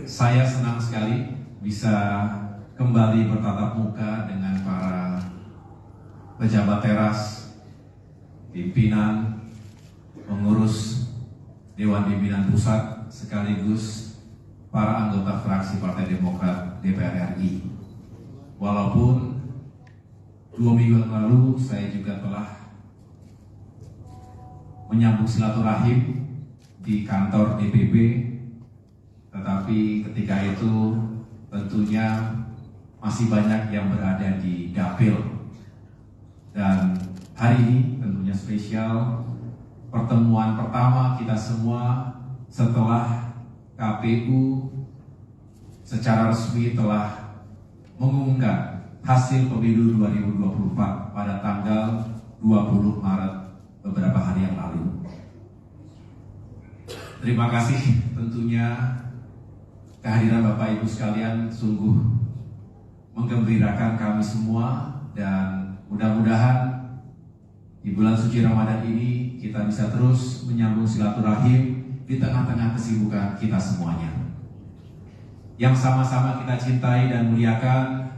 Saya senang sekali bisa kembali bertatap muka dengan para pejabat teras, pimpinan, pengurus Dewan Pimpinan Pusat, sekaligus para anggota fraksi Partai Demokrat DPR RI. Walaupun 2 minggu yang lalu saya juga telah menyambung silaturahim di kantor DPP, tetapi ketika itu tentunya masih banyak yang berada di dapil. Dan hari ini tentunya spesial, pertemuan pertama kita semua setelah KPU secara resmi telah mengumumkan hasil pemilu 2024 pada tanggal 20 Maret beberapa hari yang lalu. Terima kasih tentunya kehadiran Bapak Ibu sekalian sungguh menggembirakan kami semua, dan mudah-mudahan di bulan suci Ramadan ini kita bisa terus menyambung silaturahim di tengah-tengah kesibukan kita semuanya. Yang sama-sama kita cintai dan muliakan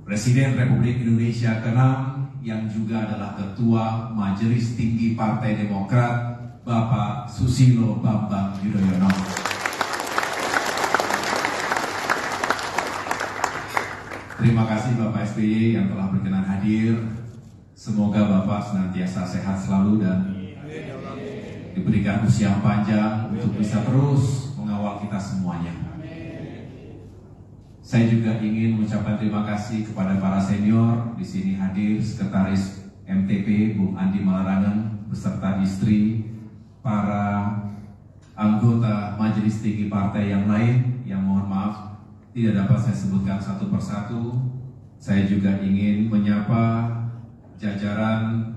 Presiden Republik Indonesia ke-6 yang juga adalah Ketua Majelis Tinggi Partai Demokrat, Bapak Susilo Bambang Yudhoyono. Terima kasih Bapak SBY yang telah berkenan hadir. Semoga Bapak senantiasa sehat selalu dan diberikan usia panjang untuk bisa terus mengawal kita semuanya. Saya juga ingin mengucapkan terima kasih kepada para senior di sini hadir, Sekretaris MTP Bung Andi Malarangen beserta istri, para anggota Majelis Tinggi Partai yang lain yang mohon maaf tidak dapat saya sebutkan satu persatu. Saya juga ingin menyapa jajaran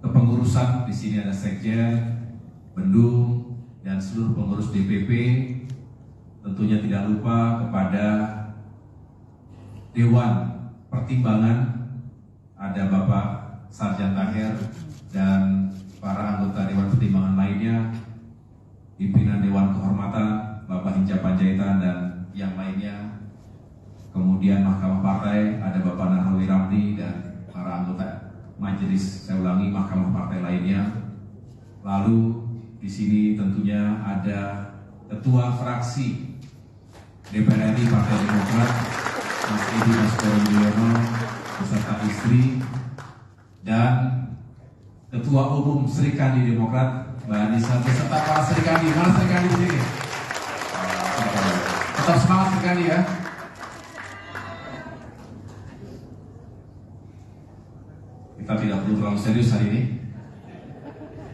kepengurusan. Di sini ada Sekjen, Bendung, dan seluruh pengurus DPP. Tentunya tidak lupa kepada Dewan Pertimbangan, ada Bapak Sarjan Taher dan para anggota Dewan Pertimbangan lainnya, pimpinan Dewan Kehormatan, Bapak Hinca Panjaitan dan yang lainnya. Kemudian Mahkamah Partai, ada Bapak Narhawi Ramli dan para anggota Majelis, saya ulangi, Mahkamah Partai lainnya. Lalu di sini tentunya ada Ketua Fraksi DPR RI Partai Demokrat, Mas Edi Baskoro Yudhoyono beserta istri, dan Ketua Umum Serikandi Demokrat, Mbak Anissa beserta para Serikandi. Mana Serikandi di sini? Tetap semangat Serikandi ya. Kita tidak perlu terlalu serius hari ini,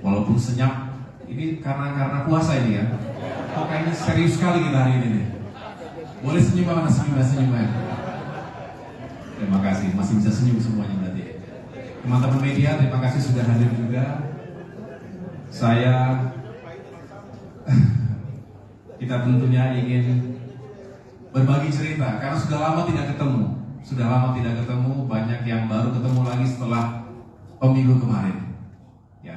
walaupun senyap. Ini karena puasa ini ya. Kok kayaknya serius sekali kita hari ini nih. Boleh senyum mana senyum ya. Terima kasih, masih bisa senyum semuanya berarti. Teman-teman media, terima kasih sudah hadir juga. Kita tentunya ingin berbagi cerita karena sudah lama tidak ketemu. Banyak yang baru ketemu lagi setelah pemilu kemarin. Ya,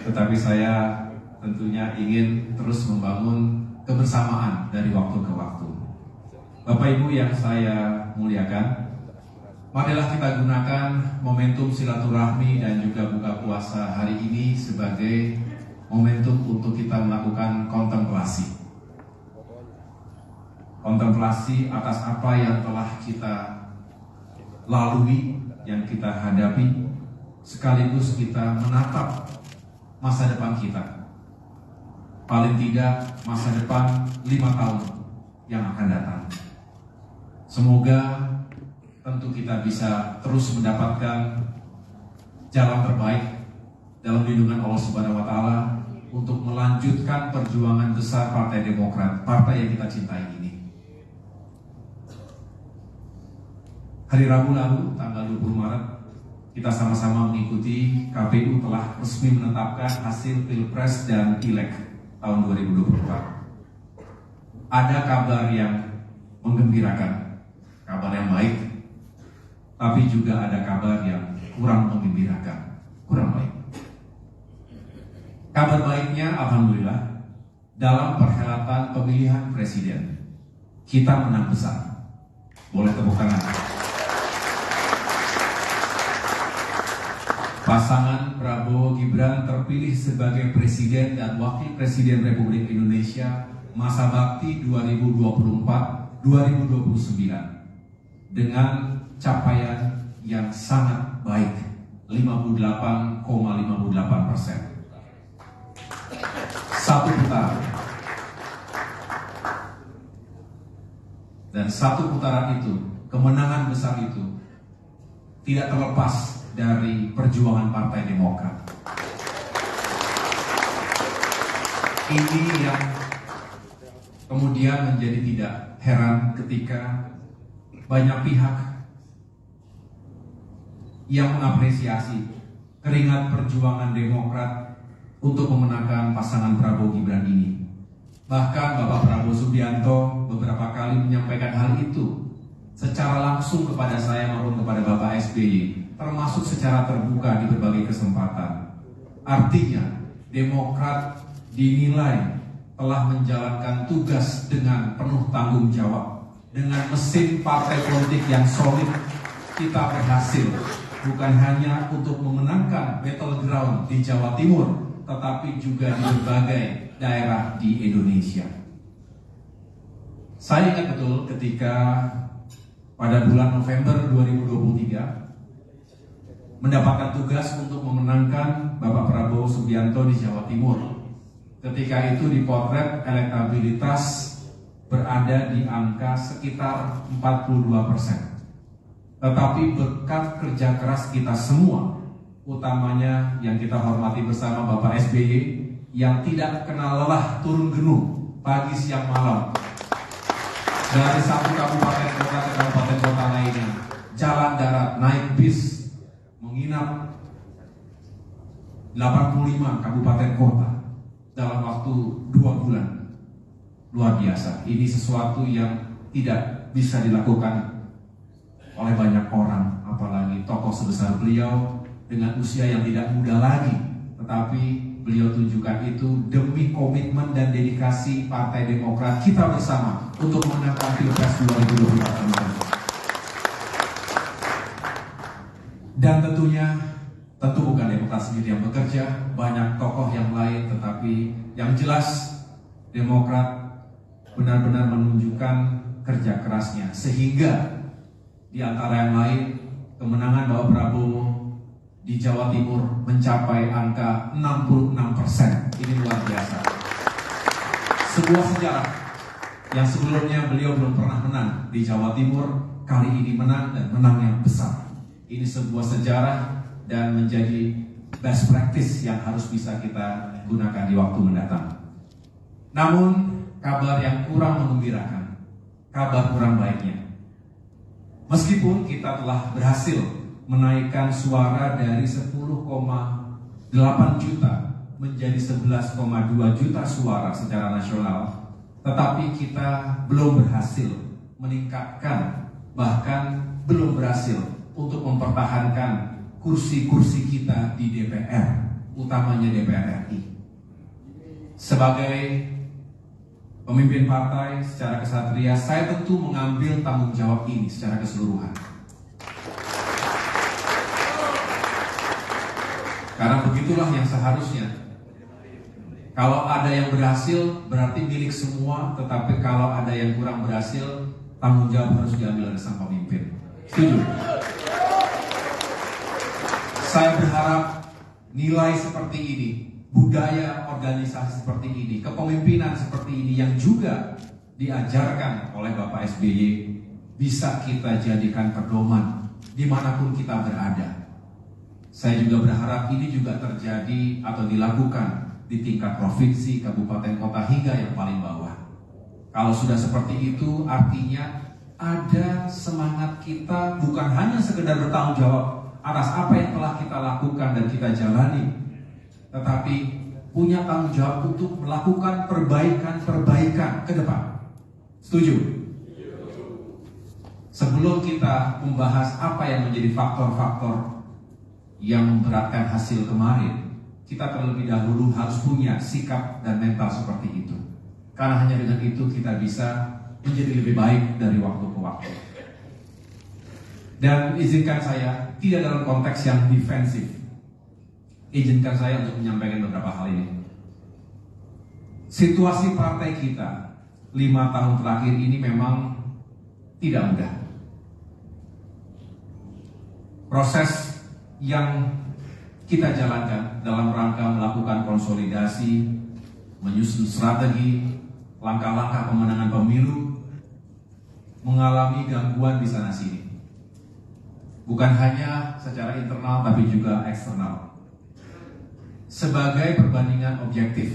tetapi saya tentunya ingin terus membangun kebersamaan dari waktu ke waktu. Bapak Ibu yang saya muliakan, marilah kita gunakan momentum silaturahmi dan juga buka puasa hari ini sebagai momentum untuk kita melakukan kontemplasi. Kontemplasi atas apa yang telah kita lalui, yang kita hadapi, sekaligus kita menatap masa depan kita. Paling tidak masa depan 5 tahun yang akan datang. Semoga tentu kita bisa terus mendapatkan jalan terbaik dalam lindungan Allah Subhanahu wa Ta'ala untuk melanjutkan perjuangan besar Partai Demokrat, partai yang kita cintai ini. Hari Rabu lalu, tanggal 20 Maret, kita sama-sama mengikuti KPU telah resmi menetapkan hasil Pilpres dan Pileg tahun 2024. Ada kabar yang menggembirakan, kabar yang baik, tapi juga ada kabar yang kurang menggembirakan, kurang baik. Kabar baiknya, alhamdulillah, dalam perhelatan pemilihan presiden. Kita menang besar. Boleh tepuk tangan. Pasangan Prabowo Gibran terpilih sebagai Presiden dan Wakil Presiden Republik Indonesia masa bakti 2024-2029 dengan capaian yang sangat baik, 58,58%. Satu putaran. Dan satu putaran itu, kemenangan besar itu tidak terlepas dari perjuangan Partai Demokrat. Ini yang kemudian menjadi tidak heran ketika banyak pihak yang mengapresiasi keringat perjuangan Demokrat untuk memenangkan pasangan Prabowo Gibran ini. Bahkan Bapak Prabowo Subianto beberapa kali menyampaikan hal itu secara langsung kepada saya maupun kepada Bapak SBY, termasuk secara terbuka di berbagai kesempatan. Artinya, Demokrat dinilai telah menjalankan tugas dengan penuh tanggung jawab. Dengan mesin partai politik yang solid, kita berhasil bukan hanya untuk memenangkan battleground di Jawa Timur, tetapi juga di berbagai daerah di Indonesia. Saya ingat betul ketika pada bulan November 2023 mendapatkan tugas untuk memenangkan Bapak Prabowo Subianto di Jawa Timur. Ketika itu dipotret elektabilitas berada di angka sekitar 42%. Tetapi berkat kerja keras kita semua, utamanya yang kita hormati bersama Bapak SBY, yang tidak kenal lelah turun gunung pagi siang malam dari satu kabupaten kota ke kabupaten kota lainnya, jalan darat, naik bis, menginap 85 kabupaten kota dalam waktu 2 bulan. Luar biasa. Ini sesuatu yang tidak bisa dilakukan oleh banyak orang, apalagi tokoh sebesar beliau dengan usia yang tidak muda lagi. Tetapi beliau tunjukkan itu demi komitmen dan dedikasi Partai Demokrat kita bersama untuk memenangkan Pilpres 2024. Dan tentunya, tentu bukan Demokrat sendiri yang bekerja, banyak tokoh yang lain, tetapi yang jelas Demokrat benar-benar menunjukkan kerja kerasnya, sehingga di antara yang lain, kemenangan Bapak Prabowo di Jawa Timur mencapai angka 66%. Ini luar biasa. Sebuah sejarah yang sebelumnya beliau belum pernah menang di Jawa Timur, kali ini menang dan menang yang besar. Ini sebuah sejarah dan menjadi best practice yang harus bisa kita gunakan di waktu mendatang. Namun, kabar yang kurang menggembirakan, kabar kurang baiknya. Meskipun kita telah berhasil menaikkan suara dari 10,8 juta menjadi 11,2 juta suara secara nasional, tetapi kita belum berhasil meningkatkan, bahkan belum berhasil untuk mempertahankan kursi-kursi kita di DPR, utamanya DPR RI. Sebagai pemimpin partai secara kesatria, saya tentu mengambil tanggung jawab ini secara keseluruhan. Karena begitulah yang seharusnya. Kalau ada yang berhasil, berarti milik semua, tetapi kalau ada yang kurang berhasil, tanggung jawab harus diambil oleh sang pemimpin. Setuju? Saya berharap nilai seperti ini, budaya organisasi seperti ini, kepemimpinan seperti ini yang juga diajarkan oleh Bapak SBY bisa kita jadikan pedoman dimanapun kita berada. Saya juga berharap ini juga terjadi atau dilakukan di tingkat provinsi, kabupaten, kota, hingga yang paling bawah. Kalau sudah seperti itu, artinya ada semangat kita bukan hanya sekedar bertanggung jawab atas apa yang telah kita lakukan dan kita jalani, tetapi punya tanggung jawab untuk melakukan perbaikan ke depan. Setuju? Sebelum kita membahas apa yang menjadi faktor-faktor yang memberatkan hasil kemarin, kita terlebih dahulu harus punya sikap dan mental seperti itu. Karena hanya dengan itu kita bisa menjadi lebih baik dari waktu ke waktu. Dan izinkan saya tidak dalam konteks yang defensif. Izinkan saya untuk menyampaikan beberapa hal ini. Situasi partai kita 5 tahun terakhir ini memang tidak mudah. Proses yang kita jalankan dalam rangka melakukan konsolidasi, menyusun strategi, langkah-langkah pemenangan pemilu, mengalami gangguan di sana sini. Bukan hanya secara internal tapi juga eksternal. Sebagai perbandingan objektif,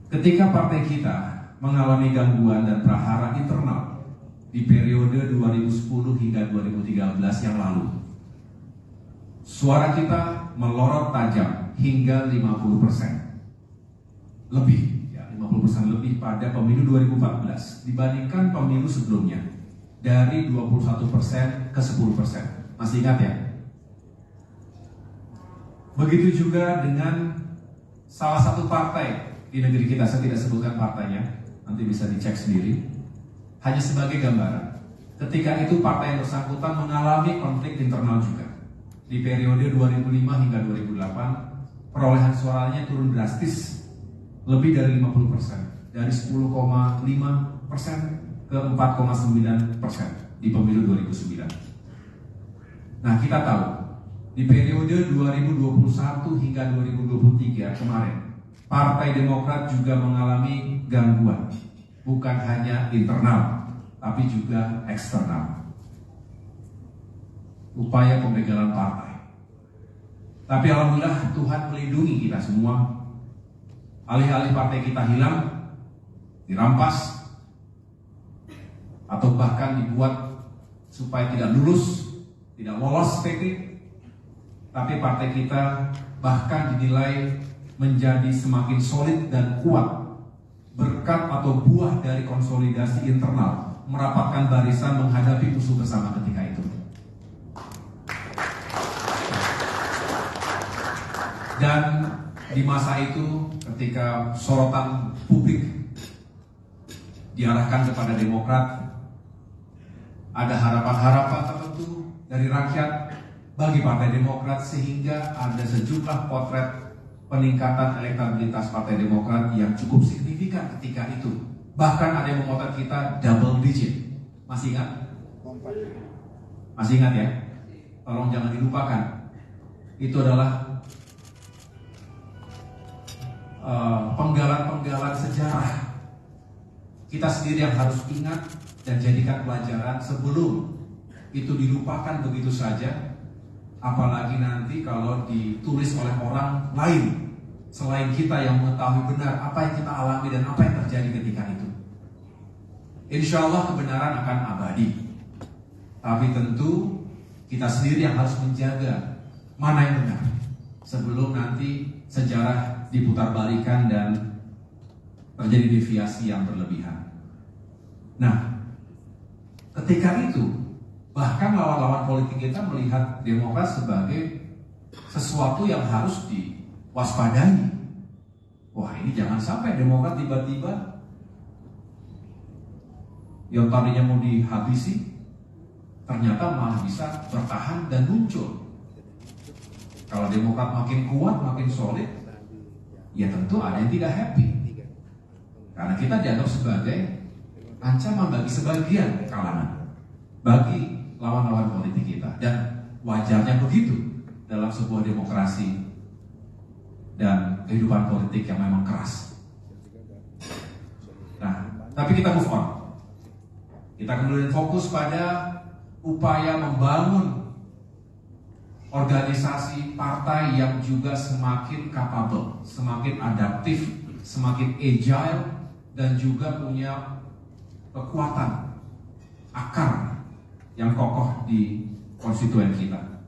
ketika partai kita mengalami gangguan dan prahara internal di periode 2010 hingga 2013 yang lalu, suara kita melorot tajam hingga 50% lebih, ya 50% lebih pada pemilu 2014 dibandingkan pemilu sebelumnya, dari 21% ke 10%. Masih ingat ya? Begitu juga dengan salah satu partai di negeri kita, saya tidak sebutkan partainya, nanti bisa dicek sendiri. Hanya sebagai gambaran, ketika itu partai yang bersangkutan mengalami konflik internal juga. Di periode 2005 hingga 2008, perolehan suaranya turun drastis, lebih dari 50%, dari 10,5% ke 4,9% di pemilu 2009. Nah, kita tahu di periode 2021 hingga 2023 kemarin, Partai Demokrat juga mengalami gangguan, bukan hanya internal, tapi juga eksternal. Upaya pembegalan partai. Tapi alhamdulillah Tuhan melindungi kita semua. Alih-alih partai kita hilang, dirampas, atau bahkan dibuat supaya tidak lulus, tidak lolos PT, tapi partai kita bahkan dinilai menjadi semakin solid dan kuat berkat atau buah dari konsolidasi internal, merapatkan barisan menghadapi musuh bersama ketika itu. Dan di masa itu ketika sorotan publik diarahkan kepada Demokrat, ada harapan-harapan tertentu dari rakyat bagi Partai Demokrat, sehingga ada sejumlah potret peningkatan elektabilitas Partai Demokrat yang cukup signifikan ketika itu. Bahkan ada yang memotret kita double digit. Masih ingat? Masih ingat ya? Tolong jangan dilupakan. Itu adalah penggalan-penggalan sejarah. Kita sendiri yang harus ingat dan jadikan pelajaran sebelum itu dilupakan begitu saja. Apalagi nanti kalau ditulis oleh orang lain selain kita yang mengetahui benar apa yang kita alami dan apa yang terjadi ketika itu. Insya Allah kebenaran akan abadi. Tapi tentu kita sendiri yang harus menjaga mana yang benar sebelum nanti sejarah diputarbalikan dan terjadi deviasi yang berlebihan. Nah, ketika itu bahkan lawan-lawan politik kita melihat Demokrat sebagai sesuatu yang harus diwaspadai. Wah, ini jangan sampai Demokrat tiba-tiba yang tadinya mau dihabisi ternyata malah bisa bertahan dan muncul. Kalau Demokrat makin kuat, makin solid, ya tentu ada yang tidak happy. Karena kita dianggap sebagai ancaman bagi sebagian kalangan, bagi lawan-lawan politik kita, dan wajarnya begitu dalam sebuah demokrasi dan kehidupan politik yang memang keras. Nah, tapi kita move on. Kita kemudian fokus pada upaya membangun organisasi partai yang juga semakin capable, semakin adaptif, semakin agile, dan juga punya kekuatan akar yang kokoh di konstituen kita.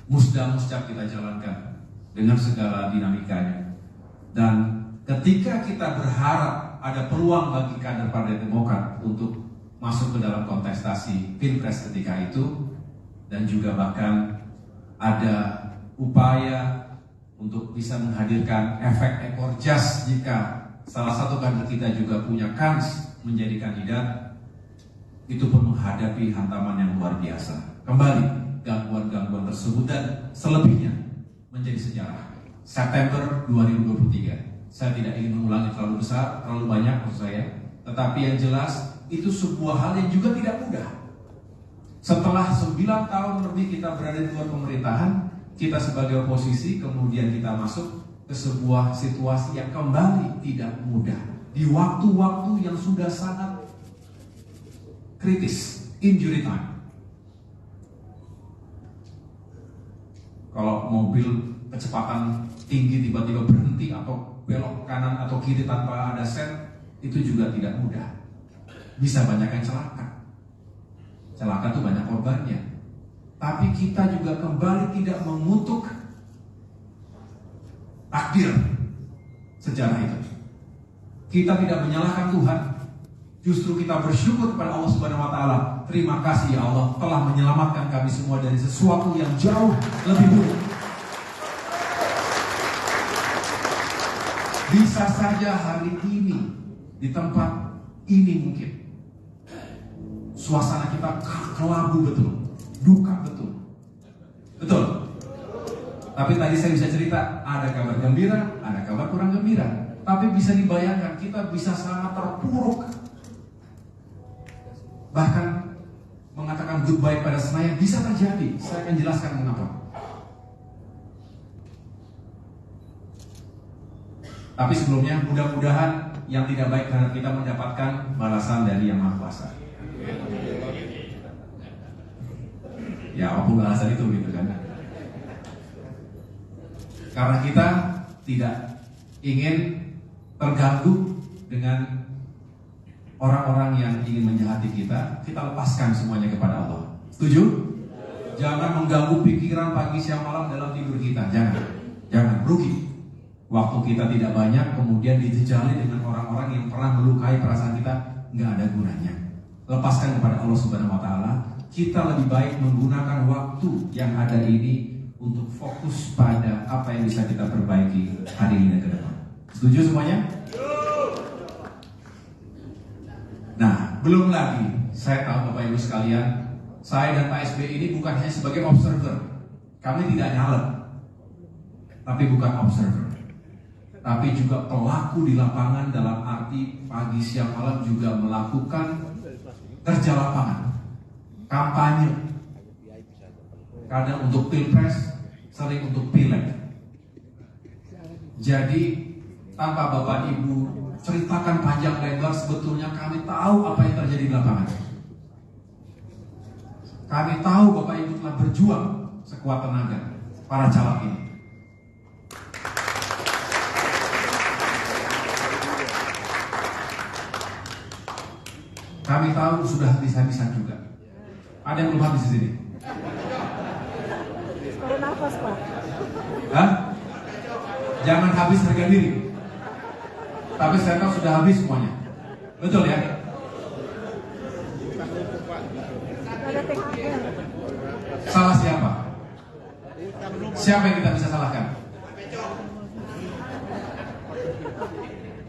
Musda-musda kita jalankan dengan segala dinamikanya. Dan ketika kita berharap ada peluang bagi kader Partai Demokrat untuk masuk ke dalam kontestasi Pilpres ketika itu, dan juga bahkan ada upaya untuk bisa menghadirkan efek ekor jas jika salah satu kader kita juga punya kans menjadi kandidat, itu pun menghadapi hantaman yang luar biasa. Kembali, gangguan-gangguan tersebut dan selebihnya menjadi sejarah. September 2023. Saya tidak ingin mengulangi terlalu besar, terlalu banyak maksud saya. Tetapi yang jelas, itu sebuah hal yang juga tidak mudah. Setelah 9 tahun lebih kita berada di luar pemerintahan, kita sebagai oposisi, kemudian kita masuk ke sebuah situasi yang kembali tidak mudah. Di waktu-waktu yang sudah sangat kritis, injury time. Kalau mobil kecepatan tinggi tiba-tiba berhenti atau belok kanan atau kiri tanpa ada sen, itu juga tidak mudah. Bisa banyak yang celaka. Celaka itu banyak korbannya. Tapi kita juga kembali tidak mengutuk takdir sejarah itu. Kita tidak menyalahkan Tuhan. Justru kita bersyukur kepada Allah Subhanahu wa taala. Terima kasih ya Allah telah menyelamatkan kami semua dari sesuatu yang jauh lebih buruk. Bisa saja hari ini di tempat ini mungkin suasana kita kelabu betul, duka betul. Betul. Tapi tadi saya bisa cerita, ada kabar gembira, ada kabar kurang gembira. Tapi bisa dibayangkan kita bisa sangat terpuruk. Bahkan mengatakan goodbye pada Senayan bisa terjadi. Saya akan jelaskan mengapa. Tapi sebelumnya mudah-mudahan yang tidak baik terhadap kita mendapatkan balasan dari Yang Maha Kuasa. Ya apapun balasan itu gitu kan. Karena kita tidak ingin terganggu dengan orang-orang yang ingin menjahati kita, kita lepaskan semuanya kepada Allah. Setuju? Jangan mengganggu pikiran pagi siang malam dalam tidur kita. Jangan rugi. Waktu kita tidak banyak, kemudian dijejali dengan orang-orang yang pernah melukai perasaan kita, nggak ada gunanya. Lepaskan kepada Allah Subhanahu wa taala. Kita lebih baik menggunakan waktu yang ada ini untuk fokus pada apa yang bisa kita perbaiki hari ini dan ke depan. Setuju semuanya? Nah, belum lagi saya tahu Bapak Ibu sekalian, saya dan Pak SBY ini bukan hanya sebagai observer. Kami tidak nyalek, tapi bukan observer, tapi juga pelaku di lapangan dalam arti pagi siang malam juga melakukan kerja lapangan, kampanye, kadang untuk pilpres, sering untuk pileg. Jadi tanpa Bapak Ibu ceritakan panjang lebar, sebetulnya kami tahu apa yang terjadi di lapangan. Kami tahu Bapak Ibu telah berjuang sekuat tenaga para caleg ini. Kami tahu sudah habis-habisan juga. Ada yang belum habis di sini? Baru nafas, Pak. Hah? Jangan habis harga diri. Tapi saya tahu sudah habis semuanya. Betul ya? Ada THR. Salah siapa? Siapa yang kita bisa salahkan?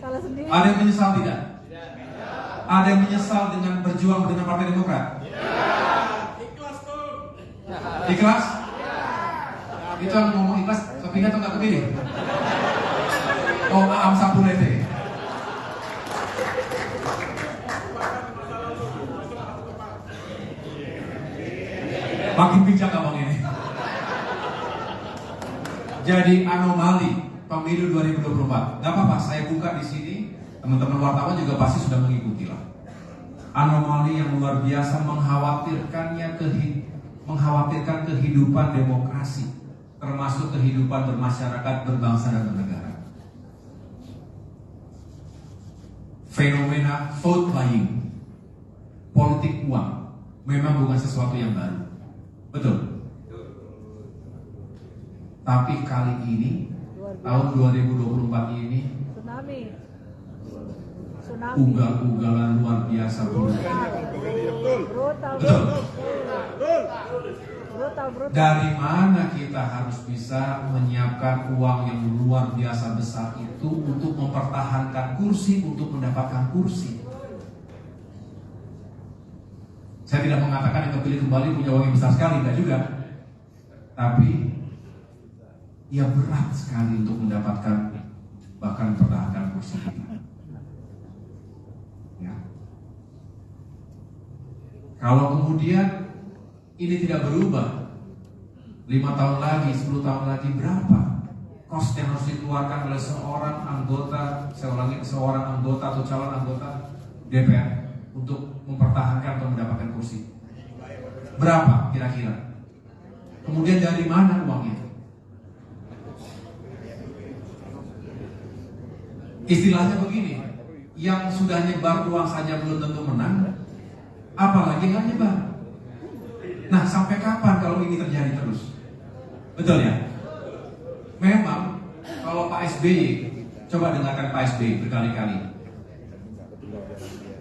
Salah sendiri. Ada yang menyesal tidak? Ada yang menyesal dengan berjuang dengan Partai Demokrat? Ikhlas tuh. Ikhlas? Itu yang ngomong ikhlas kepilih atau nggak kepilih? Oh, Aam Sapulete. Makin bijak abang ini. Jadi anomali pemilu 2024. Gak apa-apa, saya buka di sini. Teman-teman wartawan juga pasti sudah mengikuti lah. Anomali yang luar biasa mengkhawatirkan kehidupan demokrasi, termasuk kehidupan bermasyarakat, berbangsa dan bernegara. Fenomena vote buying, politik uang, memang bukan sesuatu yang baru. Betul. Tapi kali ini, tahun 2024 ini, Tsunami. ugal-ugalan luar biasa. Brutal. Betul. Brutal. Dari mana kita harus bisa menyiapkan uang yang luar biasa besar itu untuk mempertahankan kursi, untuk mendapatkan kursi? Saya tidak mengatakan yang kepilih kembali punya uang yang besar sekali, enggak juga. Tapi ya berat sekali untuk mendapatkan, bahkan mempertahankan kursi kita. Ya. Kalau kemudian ini tidak berubah, 5 tahun lagi, 10 tahun lagi, berapa cost yang harus dikeluarkan oleh seorang anggota, seorang anggota atau calon anggota DPR untuk mempertahankan atau mendapatkan kursi? Berapa kira-kira? Kemudian dari mana uangnya? Istilahnya begini, yang sudah nyebar uang saja belum tentu menang, apalagi nggak nyebar. Nah, sampai kapan kalau ini terjadi terus? Betul ya? Memang kalau Pak SBY, coba dengarkan Pak SBY berkali-kali,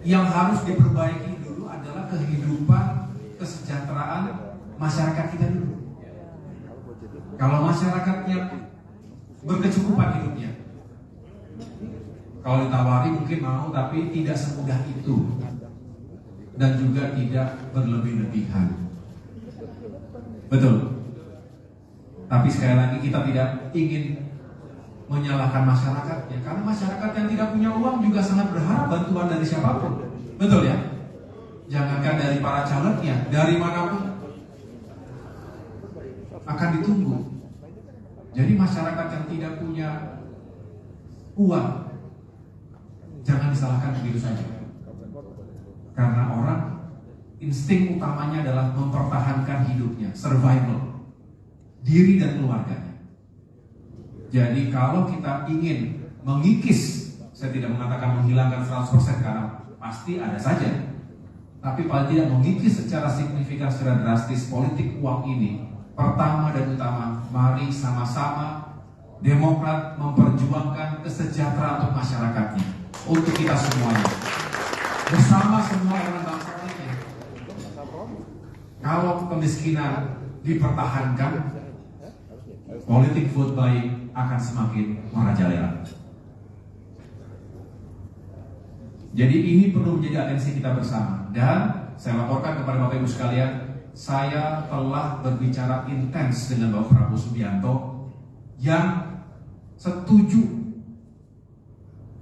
yang harus diperbaiki dulu adalah kehidupan, kesejahteraan masyarakat kita dulu. Kalau masyarakatnya berkecukupan hidupnya, kalau ditawari mungkin mau, tapi tidak semudah itu, dan juga tidak berlebih-lebihan. Betul. Tapi sekali lagi kita tidak ingin menyalahkan masyarakatnya, karena masyarakat yang tidak punya uang juga sangat berharap bantuan dari siapapun. Betul ya? Jangankan dari para calegnya, dari manapun akan ditunggu. Jadi masyarakat yang tidak punya uang jangan disalahkan begitu saja. Karena orang insting utamanya adalah mempertahankan hidupnya, survival, diri dan keluarganya. Jadi kalau kita ingin mengikis, saya tidak mengatakan menghilangkan 100% karena pasti ada saja, tapi paling tidak mengikis secara signifikan, secara drastis politik uang ini, pertama dan utama, mari sama-sama Demokrat memperjuangkan kesejahteraan untuk masyarakatnya, untuk kita semuanya, bersama semua elemen bangsa lainnya. Kalau kemiskinan dipertahankan, politik vote buy akan semakin merajalela. Jadi ini perlu menjadi atensi kita bersama. Dan saya laporkan kepada Bapak Ibu sekalian, saya telah berbicara intens dengan Bapak Prabowo Subianto yang setuju.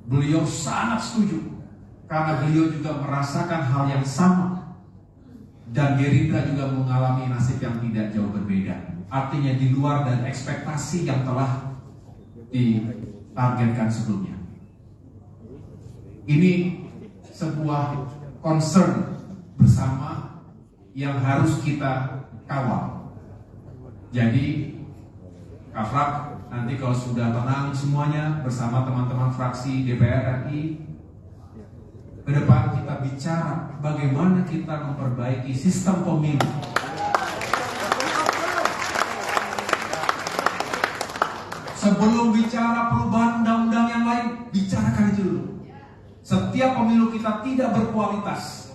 Beliau sangat setuju karena beliau juga merasakan hal yang sama, dan Gerindra juga mengalami nasib yang tidak jauh berbeda. Artinya di luar dari ekspektasi yang telah ditargetkan sebelumnya. Ini sebuah concern bersama yang harus kita kawal. Jadi Kafrak nanti kalau sudah tenang semuanya bersama teman-teman fraksi DPR RI, ke depan kita bicara bagaimana kita memperbaiki sistem pemilu. Sebelum bicara perubahan undang-undang yang lain, bicarakan itu dulu. Setiap pemilu kita tidak berkualitas,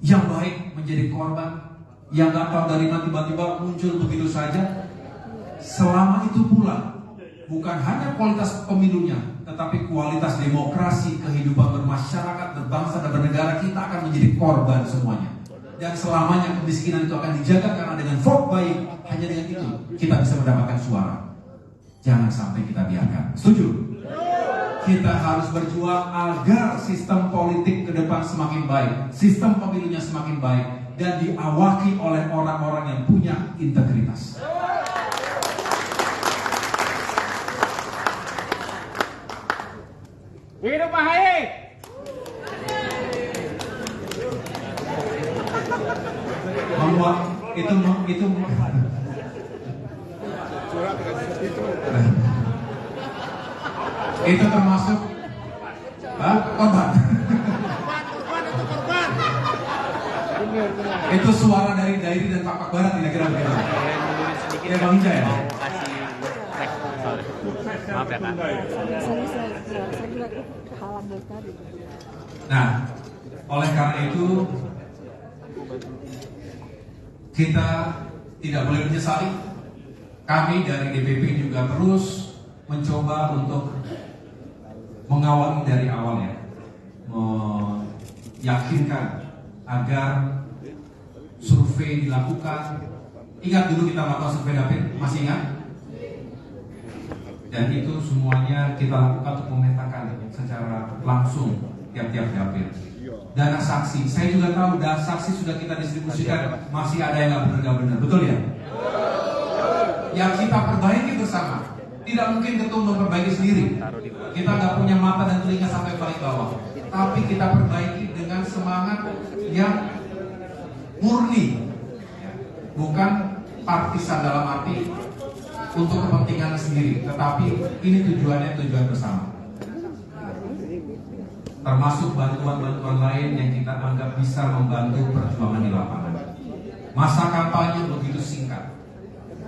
yang baik menjadi korban, yang gak tahu dari mana tiba-tiba muncul begitu saja. Selama itu pula, bukan hanya kualitas pemilunya, tetapi kualitas demokrasi, kehidupan bermasyarakat, berbangsa dan bernegara kita akan menjadi korban semuanya. Dan selamanya kemiskinan itu akan dijaga, karena dengan vote baik, hanya dengan itu kita bisa mendapatkan suara. Jangan sampai kita biarkan. Setuju? Kita harus berjuang agar sistem politik ke depan semakin baik, sistem pemilunya semakin baik, dan diawaki oleh orang-orang yang punya integritas. Hidup AHY! Membuat itu itu termasuk korban. Itu suara dari Dairi dan Pak Barat, kira-kira begitu. Ya Bang Inca ya. Maaf ya Kak. Saya juga kehalang dari tadi. Nah, oleh karena itu kita tidak boleh menyesali. Kami dari DPP juga terus mencoba untuk mengawali dari awal ya, meyakinkan agar survei dilakukan. Ingat dulu kita melakukan survei dapil, masih ingat? Dan itu semuanya kita lakukan untuk memetakan secara langsung tiap-tiap dapil. Dana saksi, saya juga tahu dana saksi sudah kita distribusikan, masih ada yang nggak benar, betul ya? Yang kita perbaiki bersama. Tidak mungkin ketum memperbaiki sendiri. Kita nggak punya mata dan telinga sampai paling bawah. Tapi kita perbaiki dengan semangat yang murni, bukan partisan dalam arti untuk kepentingan sendiri, tetapi ini tujuannya tujuan bersama. Termasuk bantuan-bantuan lain yang kita anggap bisa membantu perjuangan di lapangan. Masa kampanye begitu singkat,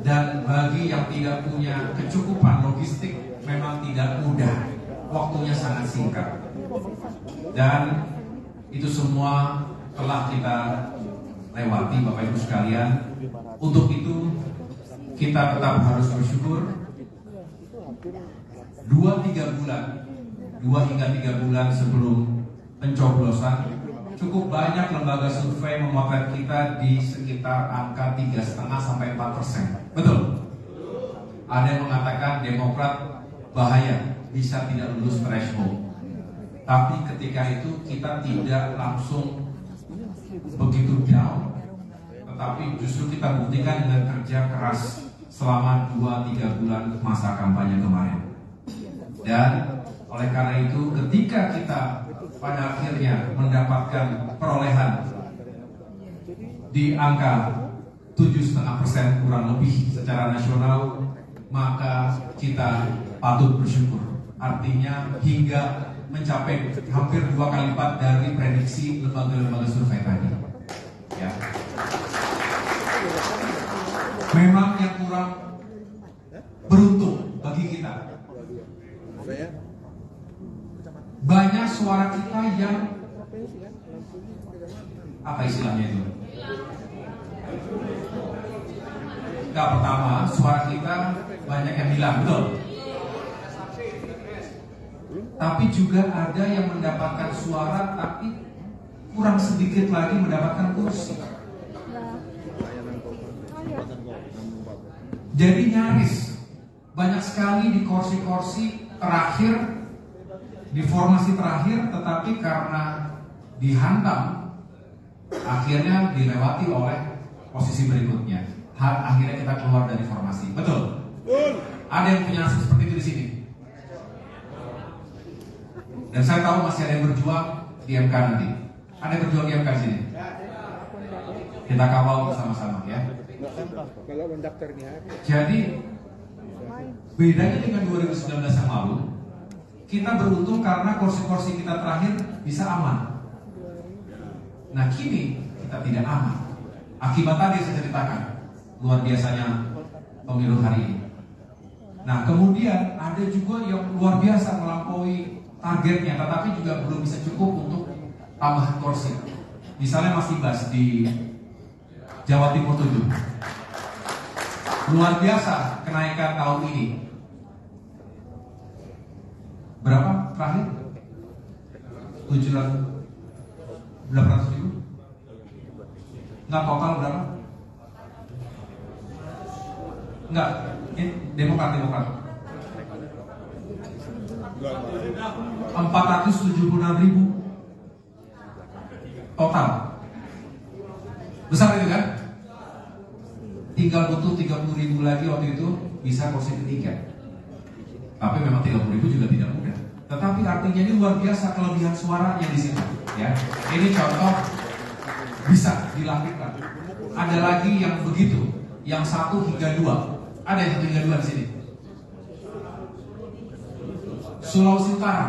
dan bagi yang tidak punya kecukupan logistik memang tidak mudah, waktunya sangat singkat. Dan itu semua telah kita lewati Bapak Ibu sekalian. Untuk itu kita tetap harus bersyukur. 2 hingga 3 bulan sebelum pencoblosan, cukup banyak lembaga survei memotret kita di sekitar angka 3,5 sampai 4%. Betul? Ada yang mengatakan Demokrat bahaya, bisa tidak lulus threshold. Tapi ketika itu kita tidak langsung begitu down, tetapi justru kita buktikan dengan kerja keras selama 2-3 bulan masa kampanye kemarin. Dan oleh karena itu ketika kita pada akhirnya mendapatkan perolehan di angka 7,5% kurang lebih secara nasional, maka kita patut bersyukur. Artinya hingga mencapai hampir 2 kali lipat dari prediksi lembaga-lembaga survei tadi. Ya. Memang yang kurang beruntung bagi kita, banyak suara kita yang apa istilahnya itu? Enggak, pertama suara kita banyak yang hilang, betul. Tapi juga ada yang mendapatkan suara tapi kurang sedikit lagi mendapatkan kursi. Jadi nyaris banyak sekali di kursi-kursi terakhir, di formasi terakhir, tetapi karena dihantam akhirnya dilewati oleh posisi berikutnya. Akhirnya kita keluar dari formasi. Betul? Ada yang punya nasib seperti itu di sini. Dan saya tahu masih ada yang berjuang di MK nanti. Ada yang berjuang di MK di sini. Kita kawal bersama-sama ya. Jadi bedanya dengan 2019 yang lalu, kita beruntung karena kursi-kursi kita terakhir bisa aman. Nah kini kita tidak aman. Akibat tadi saya ceritakan, luar biasanya pemilu hari ini. Nah kemudian ada juga yang luar biasa melampaui targetnya, tetapi juga belum bisa cukup untuk tambahan kursi. Misalnya Mas Ibas di Jawa Timur 7, luar biasa kenaikan tahun ini. Berapa terakhir? 800 ribu? Enggak, total berapa? Enggak, ini Demokrat 476 ribu total. Besar itu kan? Tinggal butuh 30 ribu lagi waktu itu bisa kursi ketiga. Tapi memang 30 ribu juga tidak mudah. Tetapi artinya ini luar biasa kelebihan suaranya di situ. Ya, ini contoh bisa dilakukan. Ada lagi yang begitu, yang 1 hingga 2. Ada yang 1 hingga 2 di sini. Sulawesi Utara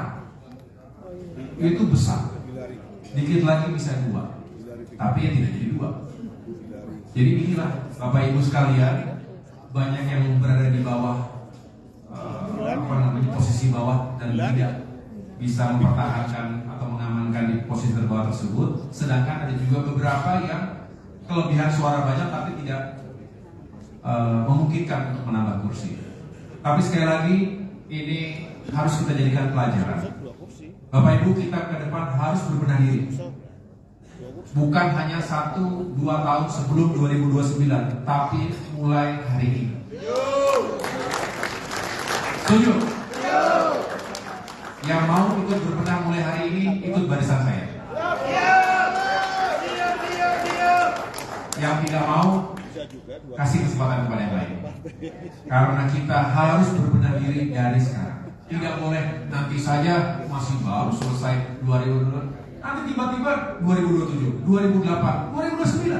itu besar. Dikit lagi bisa 2. Tapi ya tidak jadi 2. Jadi inilah Bapak Ibu sekalian, banyak yang berada di bawah posisi bawah dan tidak bisa mempertahankan atau mengamankan di posisi terbawah tersebut. Sedangkan ada juga beberapa yang kelebihan suara banyak tapi tidak memungkinkan untuk menambah kursi. Tapi sekali lagi ini harus kita jadikan pelajaran. Bapak Ibu, kita ke depan harus berbenah diri. Bukan hanya 1-2 tahun sebelum 2029, tapi mulai hari ini. Setuju? Yang mau ikut berbenah mulai hari ini, ikut barisan saya. Yang tidak mau, kasih kesempatan kepada yang lain. Karena kita harus berbenah diri dari sekarang. Tidak boleh nanti saja, masih baru selesai 2022. Nanti tiba-tiba 2027, 2008, 2029.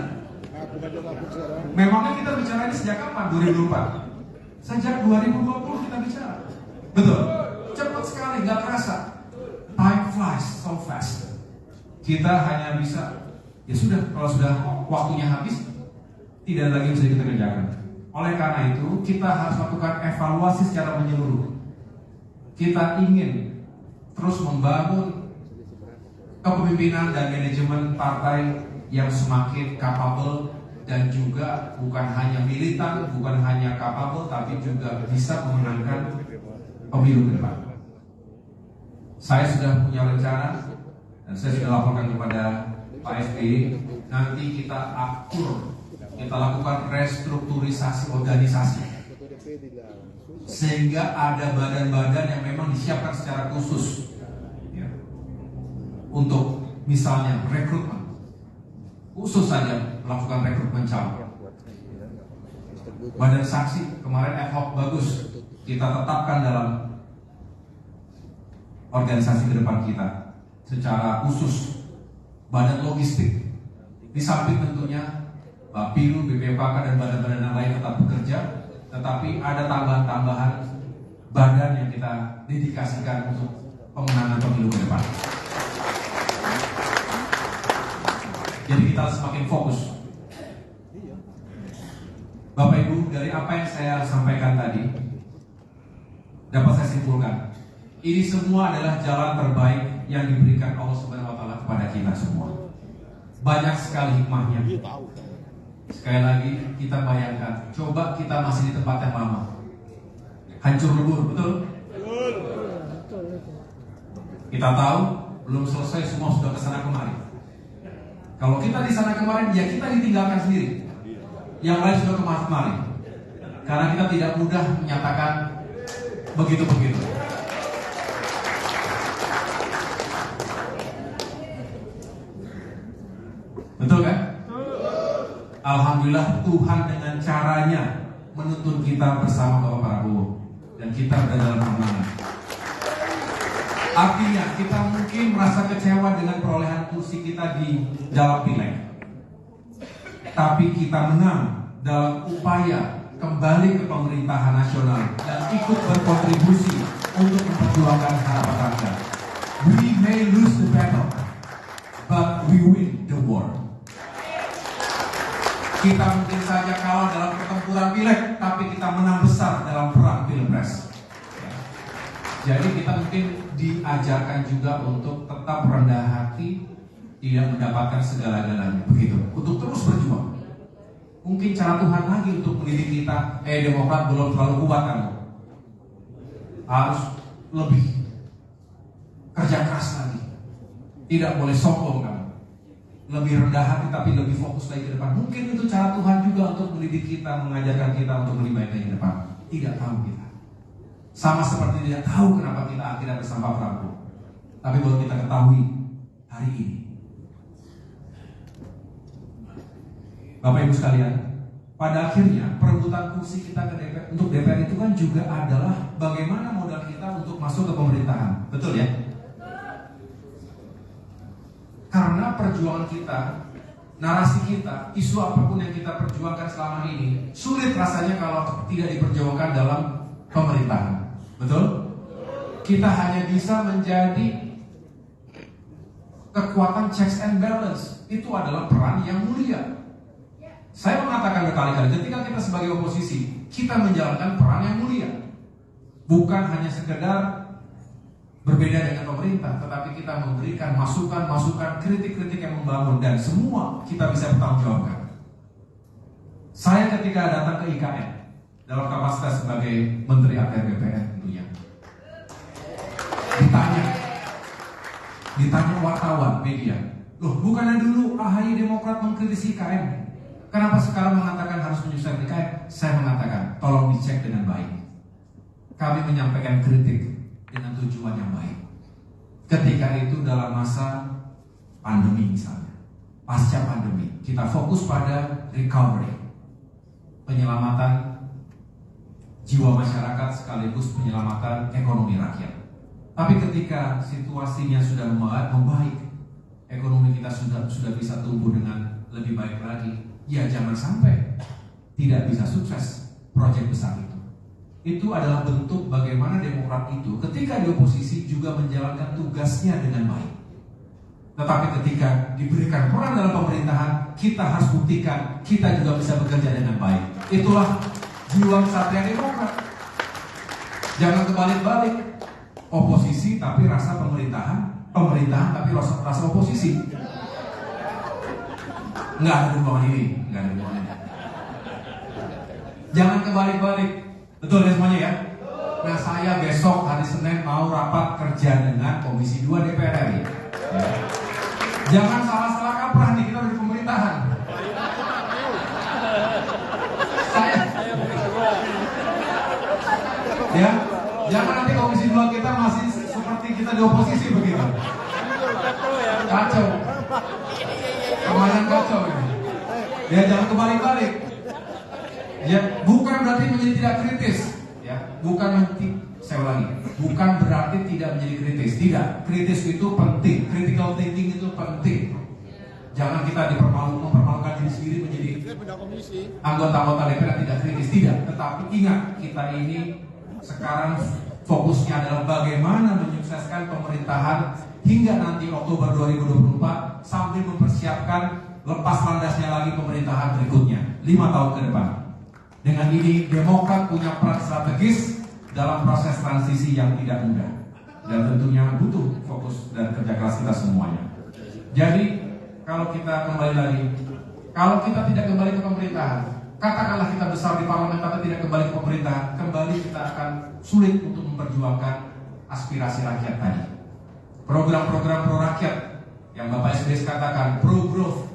Memangnya kita bicara ini sejak kapan? 2004. Sejak 2020 kita bicara. Betul. Cepat sekali, nggak terasa. Time flies so fast. Kita hanya bisa, ya sudah, kalau sudah waktunya habis, tidak lagi bisa kita kerjakan. Oleh karena itu, kita harus lakukan evaluasi secara menyeluruh. Kita ingin terus membangun kepemimpinan dan manajemen partai yang semakin capable dan juga bukan hanya militan, bukan hanya capable, tapi juga bisa memenangkan pemilu ke depan. Saya sudah punya rencana dan saya sudah laporkan kepada Pak SBY. Nanti kita atur, kita lakukan restrukturisasi organisasi, sehingga ada badan-badan yang memang disiapkan secara khusus ya, untuk misalnya rekrutmen, khusus saja melakukan rekrutmen calon. Badan saksi kemarin ad hoc bagus, kita tetapkan dalam organisasi ke depan kita secara khusus. Badan logistik, di samping tentunya Bapilu, BPKK dan badan-badan yang lain tetap bekerja, tetapi ada tambahan-tambahan badan yang kita dedikasikan untuk pemenangan pemilu ke depan. Jadi kita semakin fokus. Bapak Ibu, dari apa yang saya sampaikan tadi, dapat saya simpulkan, ini semua adalah jalan terbaik yang diberikan Allah Subhanahu wa Ta'ala kepada kita semua. Banyak sekali hikmahnya. Sekali lagi kita bayangkan, coba kita masih di tempat yang lama, hancur lebur, betul? Kita tahu belum selesai, semua sudah kesana kemari. Kalau kita di sana kemarin, ya kita ditinggalkan sendiri. Yang lain sudah kemari. Karena kita tidak mudah menyatakan begitu-begitu. Betul kan? Alhamdulillah Tuhan dengan caranya menuntun kita bersama Bapak Prabowo, dan kita berada dalam kemenangan. Artinya kita mungkin merasa kecewa dengan perolehan kursi kita di dalam pileg, tapi kita menang dalam upaya kembali ke pemerintahan nasional dan ikut berkontribusi untuk memperjuangkan harapan rakyat. We may lose the battle, but we win the war. Kita mungkin saja kalah dalam pertempuran pileg, tapi kita menang besar dalam perang pilpres. Jadi kita mungkin diajarkan juga untuk tetap rendah hati, tidak mendapatkan segala-galanya, begitu. Untuk terus berjuang. Mungkin cara Tuhan lagi untuk mendidik kita, Demokrat belum terlalu kuat kamu, harus lebih kerja keras lagi, tidak boleh sombong kamu, lebih rendah hati tapi lebih fokus lagi ke depan. Mungkin itu cara Tuhan juga untuk mendidik kita, mengajarkan kita untuk lebih baik lagi ke depan. Tidak tahu kita. Sama seperti tidak tahu kenapa kita akhirnya bersama Prabowo. Tapi baru kita ketahui hari ini. Bapak Ibu sekalian, pada akhirnya perebutan kursi kita ke DPR, untuk DPR itu kan juga adalah bagaimana modal kita untuk masuk ke pemerintahan. Betul ya? Karena perjuangan kita, narasi kita, isu apapun yang kita perjuangkan selama ini, sulit rasanya kalau tidak diperjuangkan dalam pemerintahan. Betul? Kita hanya bisa menjadi kekuatan checks and balance. Itu adalah peran yang mulia. Saya mengatakan berkali-kali, ketika kita sebagai oposisi, kita menjalankan peran yang mulia. Bukan hanya sekedar berbeda dengan pemerintah, tetapi kita memberikan masukan-masukan, kritik-kritik yang membangun, dan semua kita bisa bertanggung jawabkan. Saya ketika datang ke IKN dalam kapasitas sebagai Menteri ATR BPN tentunya, ditanya wartawan, media, loh bukannya dulu AHY Demokrat mengkritisi IKN, kenapa sekarang mengatakan harus menyukseskan IKN? Saya mengatakan, tolong dicek dengan baik. Kami menyampaikan kritik dengan tujuan yang baik. Ketika itu dalam masa pandemi misalnya, pasca pandemi, kita fokus pada recovery, penyelamatan jiwa masyarakat sekaligus penyelamatan ekonomi rakyat. Tapi ketika situasinya sudah membaik, ekonomi kita sudah bisa tumbuh dengan lebih baik lagi, ya jangan sampai tidak bisa sukses proyek besar itu. Itu adalah bentuk bagaimana Demokrat itu ketika di oposisi juga menjalankan tugasnya dengan baik. Tetapi ketika diberikan peran dalam pemerintahan, kita harus buktikan kita juga bisa bekerja dengan baik. Itulah jiwa kesatria Demokrat. Jangan kebalik-balik, oposisi tapi rasa pemerintahan, pemerintahan tapi rasa oposisi. Enggak ada hubungan ini, enggak ada hubungan ini. Jangan kebalik-balik. Betul ya semuanya ya? Nah, saya besok hari Senin mau rapat kerja dengan Komisi 2 DPR RI. Ya. Jangan salah-salah kaprah nih, kita udah di pemerintahan. Ya, jangan nanti Komisi 2 kita masih seperti kita di oposisi begitu. Kacau. Lumayan kacau ini. Ya, jangan kebalik-balik. Ya, bukan berarti menjadi tidak kritis. Ya, bukan saya ulangi, bukan berarti tidak menjadi kritis. Tidak, kritis itu penting. Critical thinking itu penting. Jangan kita mempermalukan diri sendiri menjadi anggota-anggota DPR tidak kritis. Tidak, tetapi ingat kita ini sekarang fokusnya adalah bagaimana menyukseskan pemerintahan hingga nanti Oktober 2024 sambil mempersiapkan lepas landasnya lagi pemerintahan berikutnya 5 tahun ke depan. Dengan ini Demokrat punya peran strategis dalam proses transisi yang tidak mudah dan tentunya butuh fokus dan kerja keras kita semuanya. Jadi kalau kita kembali lagi, kalau kita tidak kembali ke pemerintahan, katakanlah kita besar di parlemen tapi tidak kembali ke pemerintahan, kembali kita akan sulit untuk memperjuangkan aspirasi rakyat tadi. Program-program pro rakyat yang Bapak SBY katakan pro growth,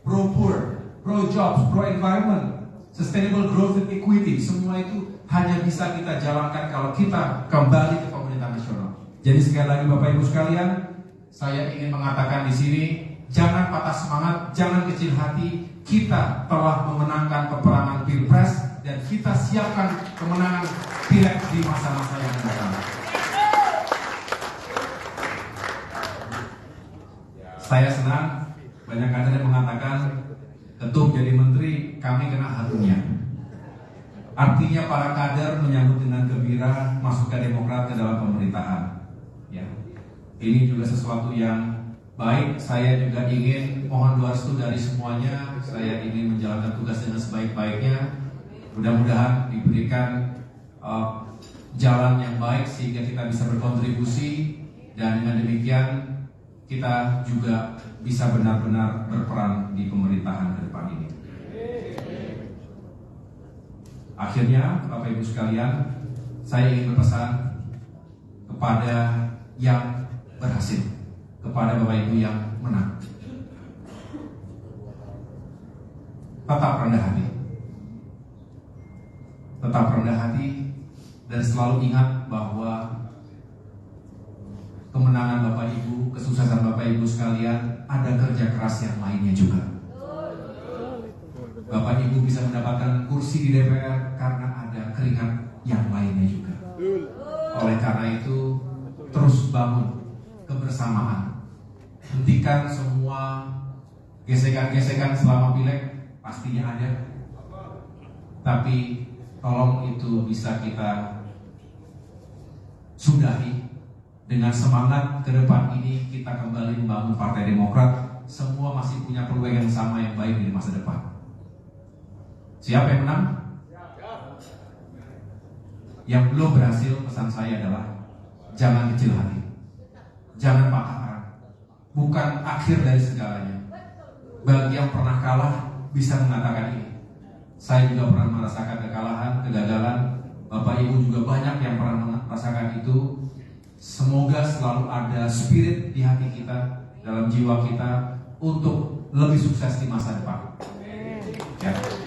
pro poor, pro jobs, pro environment, sustainable growth and equity, semua itu hanya bisa kita jalankan kalau kita kembali ke pemerintah nasional. Jadi sekali lagi Bapak Ibu sekalian, saya ingin mengatakan di sini, jangan patah semangat, jangan kecil hati. Kita telah memenangkan peperangan Pilpres dan kita siapkan kemenangan Pileg di masa-masa yang datang. Saya senang banyak kader yang mengatakan ketum jadi menteri, kami kena hatinya. Artinya para kader menyambut dengan gembira masuk ke Demokrat ke dalam pemerintahan. Ya, ini juga sesuatu yang baik. Saya juga ingin mohon doa restu dari semuanya. Saya ingin menjalankan tugas dengan sebaik-baiknya. Mudah-mudahan diberikan jalan yang baik sehingga kita bisa berkontribusi dan dengan demikian kita juga bisa benar-benar berperan di pemerintahan ke depan ini. Akhirnya, Bapak Ibu sekalian, saya ingin berpesan kepada yang berhasil, kepada Bapak Ibu yang menang. Tetap rendah hati. Tetap rendah hati dan selalu ingat bahwa kemenangan Bapak Ibu, kesuksesan Bapak Ibu sekalian, ada kerja keras yang lainnya juga. Bapak Ibu bisa mendapatkan kursi di DPR karena ada keringat yang lainnya juga. Oleh karena itu, terus bangun kebersamaan. Hentikan semua gesekan-gesekan selama Pileg, pastinya ada. Tapi tolong itu bisa kita sudahi dengan semangat ke depan ini. Kita kembali membangun Partai Demokrat. Semua masih punya peluang yang sama yang baik di masa depan. Siapa yang menang? Yang belum berhasil, pesan saya adalah jangan kecil hati, jangan patah arang. Bukan akhir dari segalanya. Bagi yang pernah kalah bisa mengatakan ini, Saya juga pernah merasakan kekalahan, kegagalan. Bapak Ibu juga banyak yang pernah merasakan itu. Semoga selalu ada spirit di hati kita, dalam jiwa kita, untuk lebih sukses di masa depan. Ya.